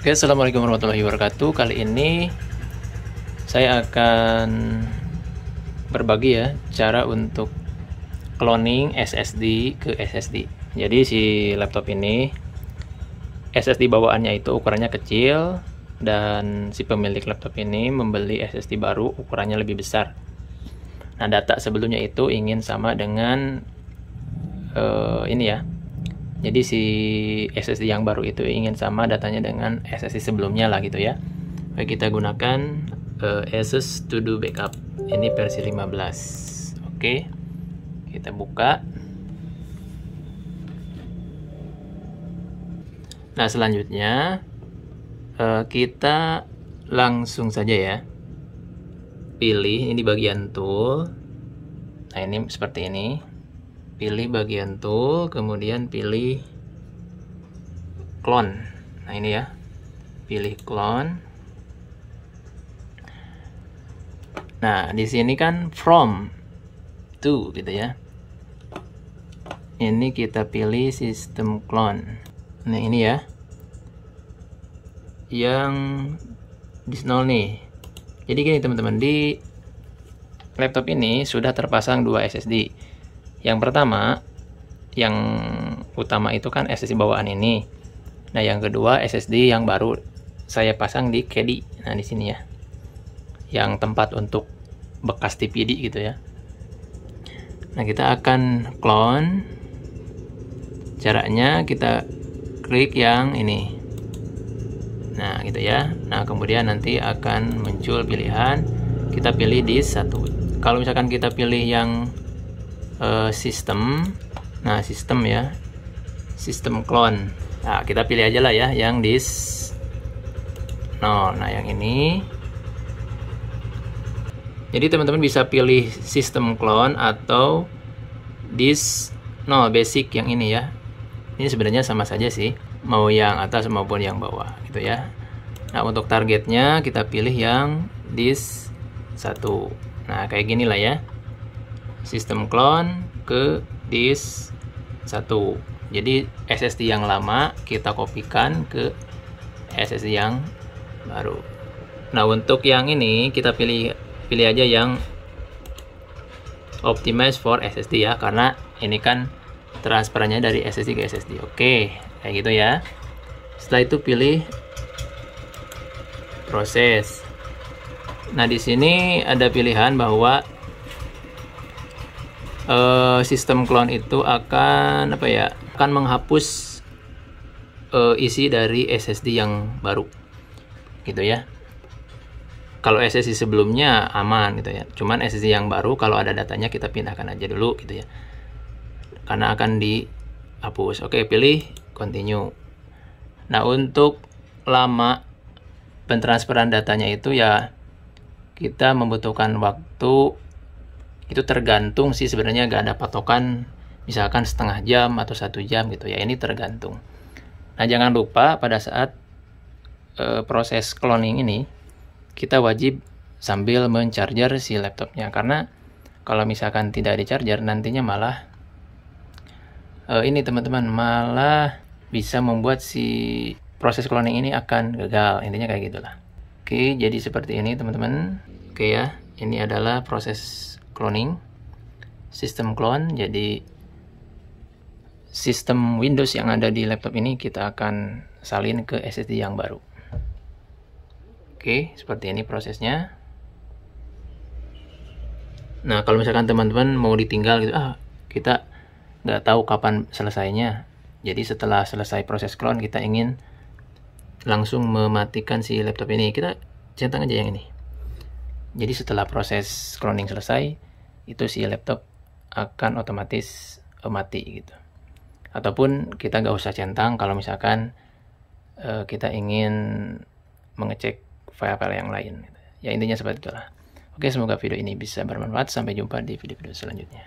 Oke, assalamualaikum warahmatullahi wabarakatuh. Kali ini saya akan berbagi ya cara untuk cloning SSD ke SSD. Jadi si laptop ini SSD bawaannya itu ukurannya kecil dan si pemilik laptop ini membeli SSD baru ukurannya lebih besar. Nah, data sebelumnya itu ingin sama dengan ini ya. Jadi si SSD yang baru itu ingin sama datanya dengan SSD sebelumnya lah gitu ya. Baik, kita gunakan Asus To Do Backup. Ini versi 15. Oke, kita buka. Nah, selanjutnya kita langsung saja ya pilih ini bagian tool. Nah, ini seperti ini. Pilih bagian tool, kemudian pilih clone. Nah, ini ya, pilih clone. Nah, di sini kan from to gitu ya. Ini kita pilih sistem clone. Nah, ini ya, yang di 0 nih. Jadi gini teman-teman, di laptop ini sudah terpasang 2 SSD. Yang pertama, yang utama itu kan SSD bawaan ini. Nah, yang kedua SSD yang baru saya pasang di caddy. Nah, di sini ya, yang tempat untuk bekas TPD gitu ya. Nah, kita akan clone. Caranya kita klik yang ini. Nah, gitu ya. Nah, kemudian nanti akan muncul pilihan. Kita pilih disk 1. Kalau misalkan kita pilih yang sistem, nah sistem ya, sistem clone. Nah, kita pilih aja lah ya yang disk 0. Nah, yang ini. Jadi teman-teman bisa pilih sistem clone atau disk 0 basic yang ini ya. Ini sebenarnya sama saja sih, mau yang atas maupun yang bawah gitu ya. Nah, untuk targetnya kita pilih yang disk 1. Nah, kayak gini lah ya. Sistem clone ke disk 1. Jadi SSD yang lama kita kopikan ke SSD yang baru. Nah, untuk yang ini kita pilih aja yang optimize for SSD ya, karena ini kan transferannya dari SSD ke SSD. Oke, kayak gitu ya. Setelah itu pilih proses. Nah, di sini ada pilihan bahwa sistem clone itu akan akan menghapus isi dari SSD yang baru gitu ya. Kalau SSD sebelumnya aman gitu ya, cuman SSD yang baru kalau ada datanya kita pindahkan aja dulu gitu ya, karena akan dihapus. Oke, pilih continue. Nah, untuk lama pentransferan datanya itu ya kita membutuhkan waktu. Itu tergantung sih sebenarnya, gak ada patokan, misalkan setengah jam atau 1 jam gitu ya, ini tergantung. Nah, jangan lupa pada saat proses cloning ini kita wajib sambil mencharger si laptopnya, karena kalau misalkan tidak di charger nantinya malah ini teman-teman, malah bisa membuat si proses cloning ini akan gagal, intinya kayak gitulah. Oke, jadi seperti ini teman-teman. Oke ya, ini adalah proses cloning, sistem clone. Jadi sistem Windows yang ada di laptop ini kita akan salin ke SSD yang baru. Oke, seperti ini prosesnya. Nah, kalau misalkan teman-teman mau ditinggal gitu, kita nggak tahu kapan selesainya. Jadi setelah selesai proses clone kita ingin langsung mematikan si laptop ini, kita centang aja yang ini. Jadi setelah proses cloning selesai, itu si laptop akan otomatis mati gitu. Ataupun kita nggak usah centang kalau misalkan kita ingin mengecek file-file yang lain gitu. Ya, intinya seperti itulah. Oke, semoga video ini bisa bermanfaat. Sampai jumpa di video-video selanjutnya.